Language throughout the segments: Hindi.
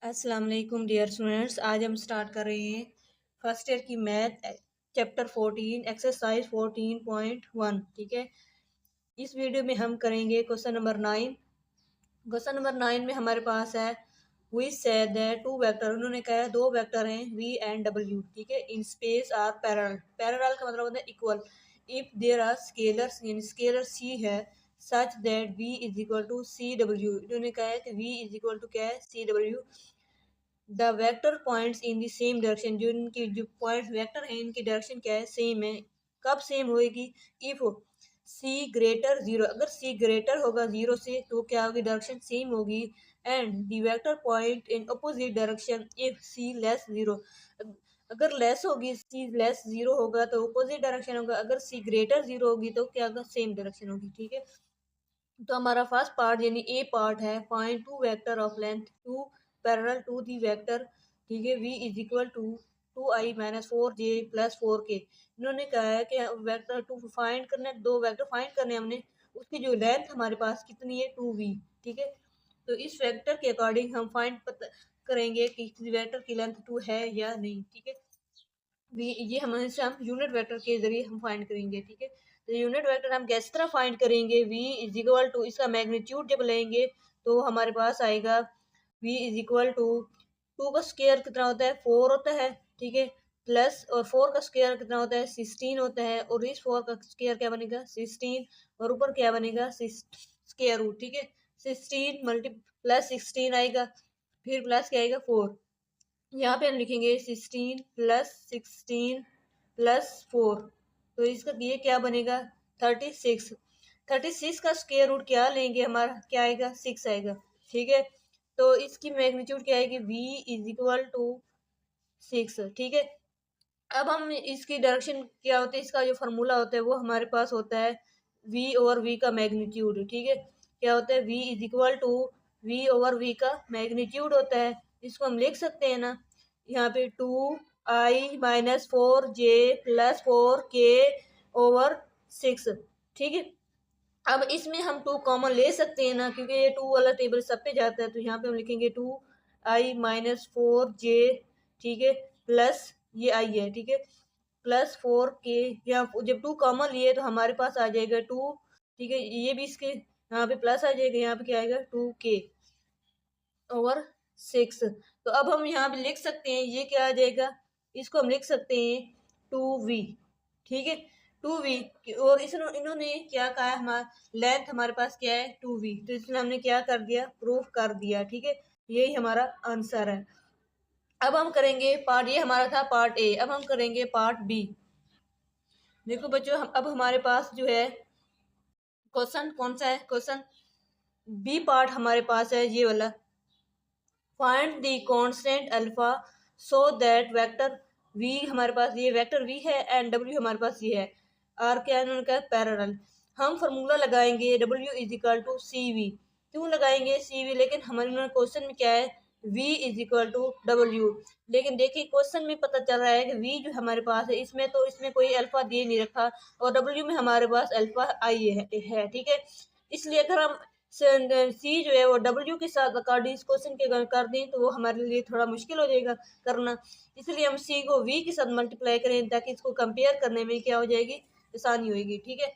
अस्सलाम वालेकुम डियर स्टूडेंट्स। आज हम स्टार्ट कर रहे हैं फर्स्ट ईयर की मैथ चैप्टर 14 एक्सरसाइज 14.1। ठीक है, इस वीडियो में हम करेंगे क्वेश्चन नंबर 9। क्वेश्चन नंबर 9 में हमारे पास है we said that two vector, उन्होंने कहा है दो वेक्टर हैं v एंड w। ठीक है, in space are parallel. Parallel का मतलब होता है equal. If there are scalars, यानी स्केलर c है, such that v is equal to c डब्ल्यू। उन्होंने कहा है कि v इज इक्वल टू क्या है, सी डब्ल्यू। The vector points in the same direction, जो इनकी जो पॉइंट वेक्टर है इनकी डायरेक्शन क्या है, सेम है। कब सेम होएगी, इफ सी ग्रेटर जीरो, अगर सी ग्रेटर होगा जीरो से तो क्या होगी, डायरेक्शन सेम होगी। And the vector point in opposite direction if c less zero, अगर लेस होगी, सी लेस जीरो होगा तो अपोजिट डायरेक्शन होगा, अगर सी ग्रेटर जीरो होगी तो क्या होगा, सेम डायरेक्शन होगी। ठीक है, तो हमारा फर्स्ट पार्ट यानी ए पार्ट है, find two vector of length two parallel to the vector. ठीक है, v is equal to 2i minus 4j plus 4k। इन्होंने कहा है कि वेक्टर टू फाइंड करने, दो वेक्टर फाइंड करने हमने, उसकी जो लेंथ हमारे पास कितनी है, 2v। ठीक है, तो इस वेक्टर के अकॉर्डिंग हम फाइंड करेंगे कि वेक्टर की लेंथ 2 है या नहीं। ठीक है, ये हमेशा हम यूनिट वेक्टर के जरिए हम फाइंड करेंगे। ठीक है, तो यूनिट वेक्टर हम किस तरह फाइंड करेंगे, v इज इक्वल टू, इसका मैग्नीट्यूड जब लेंगे तो हमारे पास आएगा v इज इक्वल टू 2 का स्क्वायर कितना होता है, 4 होता है। ठीक है, प्लस और 4 का स्क्वायर कितना होता है, 16 होता है। और इस 4 का स्क्वायर क्या बनेगा, 16, और ऊपर क्या बनेगा, स्क्वायर रूट। ठीक है, 16 मल्टी प्लस 16 आएगा, फिर प्लस क्या आएगा, 4। यहाँ पे हम लिखेंगे 16 प्लस 4, तो इसका ये क्या बनेगा, 36। 36 का स्क्वायर रूट क्या लेंगे, हमारा क्या आएगा, 6 आएगा। ठीक है, तो इसकी मैग्नीट्यूड क्या आएगी, v इज इक्वल टू 6। ठीक है, अब हम इसकी डायरेक्शन क्या होता है, इसका जो फार्मूला होता है वो हमारे पास होता है v ओवर v का मैग्नीट्यूड। ठीक है, क्या होता है, v is equal to v over v का मैग्नीट्यूड होता है। इसको हम लिख सकते हैं ना, यहाँ पे 2i minus 4j plus 4k over 6। ठीक है, अब इसमें हम 2 कॉमन ले सकते हैं ना, क्योंकि ये 2 वाला टेबल सब पे जाता है, तो यहाँ पे हम लिखेंगे 2i माइनस 4j। ठीक है, प्लस ये i है। ठीक है, प्लस 4k, यहाँ जब 2 कॉमन लिए तो हमारे पास आ जाएगा 2। ठीक है, ये भी इसके यहाँ पे प्लस आ जाएगा, यहाँ पे क्या आएगा, 2k ओवर 6। तो अब हम यहाँ पे लिख सकते हैं, ये क्या आ जाएगा, इसको हम लिख सकते हैं 2v। ठीक है, 2v, और इन्होंने क्या कहा है, हमारा लेंथ हमारे पास क्या है, 2v, तो इसलिए हमने क्या कर दिया, प्रूफ कर दिया। ठीक है, यही हमारा आंसर है। अब हम करेंगे पार्ट, ये हमारा था पार्ट ए, अब हम करेंगे पार्ट बी। देखो बच्चों, अब हमारे पास जो है क्वेश्चन कौन सा है, क्वेश्चन बी पार्ट हमारे पास है ये वाला, find the constant alpha so that vector v, हमारे पास ये वेक्टर v है एंड w हमारे पास ये है, आर क्या है, उनका पैरेलल। हम फार्मूला लगाएंगे w is equal to c v. क्यों लगाएंगे सी वी, लेकिन हमारे क्वेश्चन में क्या है, v is equal to w। लेकिन देखिए क्वेश्चन में पता चल रहा है कि v जो हमारे पास है इसमें, तो इसमें कोई अल्फा दिए नहीं रखा, और w में हमारे पास अल्फा आई है। ठीक है, इसलिए अगर हम सी जो है वो डब्ल्यू के साथ अकॉर्डिंग इस क्वेश्चन के अगर कर दें तो वो हमारे लिए थोड़ा मुश्किल हो जाएगा करना, इसलिए हम सी को वी के साथ मल्टीप्लाई करें ताकि इसको कंपेयर करने में क्या हो जाएगी, आसानी होगी। ठीक है,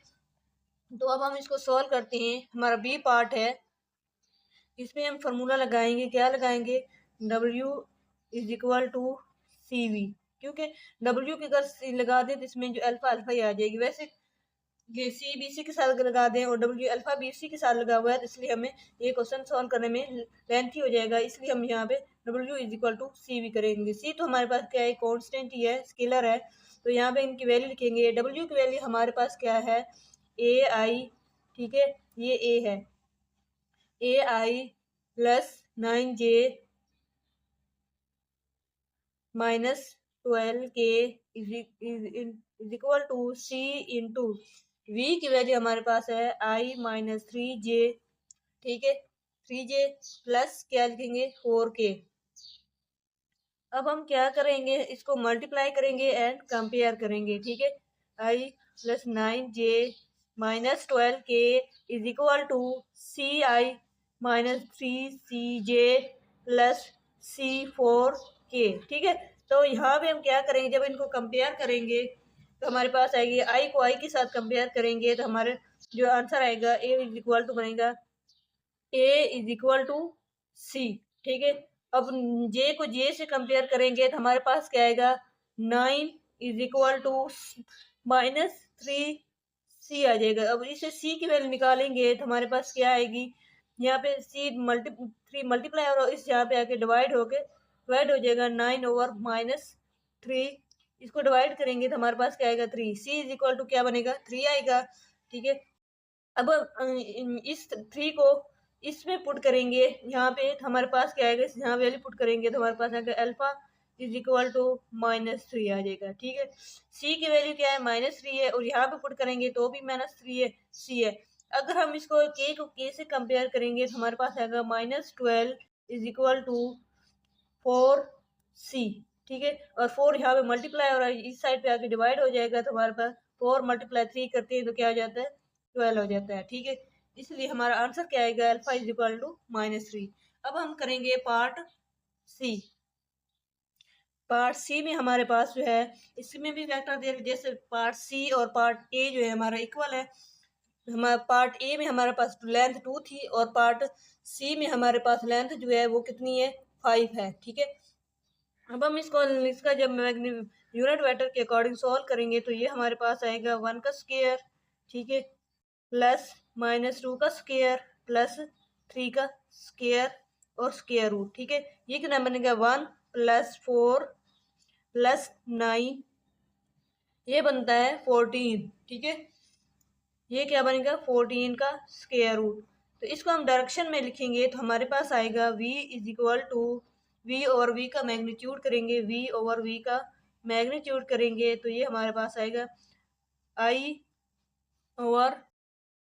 तो अब हम इसको सॉल्व करते हैं। हमारा बी पार्ट है, इसमें हम फार्मूला लगाएंगे, क्या लगाएंगे, डब्ल्यू is equal to c v, क्योंकि डब्ल्यू की अगर लगा दें तो इसमें जो अल्फा अल्फा ही आ जाएगी। वैसे ये सी बी सी के साथ लगा दें और डब्ल्यू अल्फा बी सी के साथ लगा हुआ है, तो इसलिए हमें ये क्वेश्चन सॉल्व करने में लेंथी हो जाएगा, इसलिए हम यहाँ पे डब्ल्यू इज इक्वल टू सी भी करेंगे। सी तो हमारे पास क्या है, कांस्टेंट ही है, स्केलर है, तो यहाँ पे इनकी वैल्यू लिखेंगे। डब्ल्यू की वैल्यू हमारे पास क्या है, ए आई। ठीक है, ये ए है, A I plus 9j minus 12k is equal to C into v की वैल्यू हमारे पास है i माइनस 3j। ठीक है, 3j प्लस क्या लिखेंगे, 4k। अब हम क्या करेंगे, इसको मल्टीप्लाई करेंगे एंड कंपेयर करेंगे। ठीक है, i plus 9j minus 12k is equal to c i minus 3 c j plus C4K। ठीक है, तो यहाँ पे हम क्या करेंगे, जब इनको कंपेयर करेंगे तो हमारे पास आएगी आई को आई के साथ कंपेयर करेंगे तो हमारे जो आंसर आएगा ए इज इक्वल टू बनेगा ए इज इक्वल टू सी। ठीक है, अब जे को जे से कंपेयर करेंगे तो हमारे पास क्या आएगा 9 इज इक्वल टू -3 सी आ जाएगा। अब इसे सी की वैल्यू निकालेंगे तो हमारे पास क्या आएगी, यहाँ पे सी थ्री मल्टीप्लाई और इस यहाँ पे आके डिवाइड हो जाएगा 9/-3। इसको डिवाइड करेंगे तो हमारे पास क्या आएगा 3। सी इज इक्वल टू क्या बनेगा 3 आएगा। ठीक है, अब इस 3 को इसमें पुट करेंगे, यहाँ पे हमारे पास क्या आएगा, यहाँ वैल्यू पुट करेंगे तो हमारे पास आएगा अल्फा इज इक्वल टू -3 आ जाएगा। ठीक है, सी की वैल्यू क्या है -3 है और यहाँ पे पुट करेंगे तो भी -3 है, सी है। अगर हम इसको के को के से कंपेयर करेंगे तो हमारे पास आएगा -12 इज इक्वल टू 4C। ठीक है, और 4 यहाँ पे मल्टीप्लाई और इस साइड पे आके डिवाइड हो जाएगा तो हमारे पास 4 × 3 करते हैं तो क्या हो जाता है 12 हो जाता है। ठीक है, इसलिए हमारा आंसर क्या आएगा अल्फा इज इक्वल टू -3। अब हम करेंगे पार्ट सी। पार्ट सी में हमारे पास जो है इसमें भी वेक्टर दे, जैसे पार्ट सी और पार्ट ए जो है हमारा इक्वल है। हमारा पार्ट ए में हमारे पास लेंथ 2 थी और पार्ट सी में हमारे पास लेंथ जो है वो कितनी है 5 है। ठीक है, अब हम इसका जब यूनिट वेक्टर के अकॉर्डिंग सॉल्व करेंगे तो ये हमारे पास आएगा 1 का स्क्वायर, ठीक है, प्लस -2 का स्क्वायर प्लस 3 का स्क्वायर और स्क्वायर रूट। ठीक है, ये कितना बनेगा 1 + 4 + 9, ये बनता है 14। ठीक है, ये क्या बनेगा 14 का स्क्वायर रूट। तो इसको हम डायरेक्शन में लिखेंगे तो हमारे पास आएगा v is equal to v over v का मैग्नीट्यूड करेंगे, v ओवर v का मैग्नीट्यूड करेंगे तो ये हमारे पास आएगा i ओवर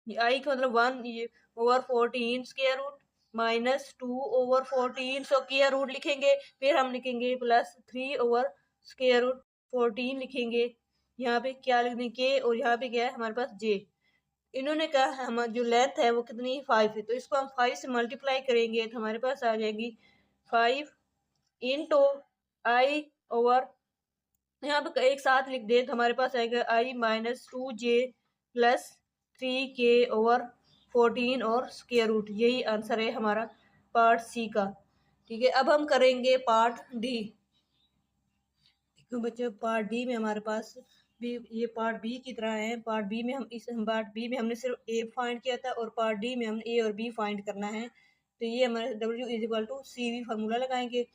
आई का मतलब 1 ये over 14 square root -2 over 14 square root लिखेंगे, फिर हम लिखेंगे +3 ओवर स्क्वायर रूट 14 लिखेंगे। यहाँ पे क्या लिखने के और यहाँ पे क्या है हमारे पास जे। इन्होंने कहा हम जो लेंथ है वो कितनी 5 है तो इसको हम 5 से मल्टीप्लाई करेंगे तो हमारे पास आ जाएगी 5 इंटू आई ओवर, यहाँ पे एक साथ लिख दे तो हमारे पास आएगा i -2j + 3k ओवर 14 और स्क्वायर रूट। यही आंसर है हमारा पार्ट सी का। ठीक है, अब हम करेंगे पार्ट डी। देखो बच्चों, पार्ट डी में हमारे पास भी ये पार्ट बी की तरह है। पार्ट बी में पार्ट बी में हमने सिर्फ ए फाइंड किया था और पार्ट डी में हमने ए और बी फाइंड करना है। तो ये हमारे W is equal to CV formula लगाएंगे।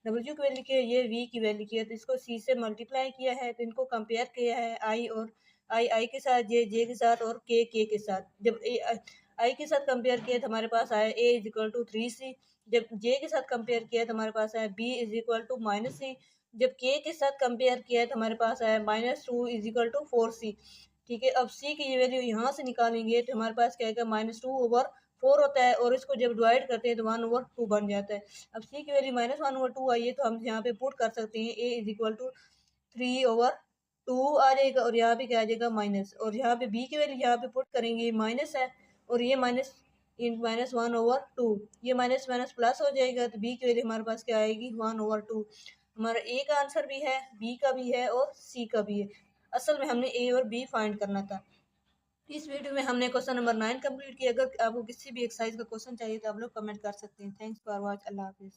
W की वैल्यू की है, ये V की वैल्यू की है तो इसको C से मल्टीप्लाई किया है तो इनको कंपेयर किया है I और I के साथ, J के साथ और K के साथ। जब I के साथ कंपेयर किया तो हमारे पास आया A is equal to 3C। जब J के साथ कंपेयर किया तो हमारे पास आया B is equal to -C। जब K के साथ कंपेयर किया है तो हमारे पास आया -2 इज इक्वल टू 4C। ठीक है, अब C की वैल्यू यहाँ से निकालेंगे तो हमारे पास क्या आएगा -2 ओवर 4 होता है और इसको जब डिवाइड करते हैं तो 1/2 बन जाता है। अब C की वैल्यू -1/2 आई है तो हम यहाँ पे पुट कर सकते हैं A इज इक्वल टू 3/2 आ जाएगा और यहाँ पे क्या आ जाएगा माइनस, और यहाँ पे B की वैल्यू यहाँ पे पुट करेंगे माइनस है और ये -1/2, ये माइनस माइनस प्लस हो जाएगा तो B की वैल्यू हमारे पास क्या आएगी 1/2। हमारा A का आंसर भी है, B का भी है और C का भी है। असल में हमने A और B फाइंड करना था। इस वीडियो में हमने क्वेश्चन नंबर 9 कंप्लीट किया। अगर आपको किसी भी एक्सरसाइज का क्वेश्चन चाहिए तो आप लोग कमेंट कर सकते हैं। Thanks for watch. अल्लाह हाफिज़।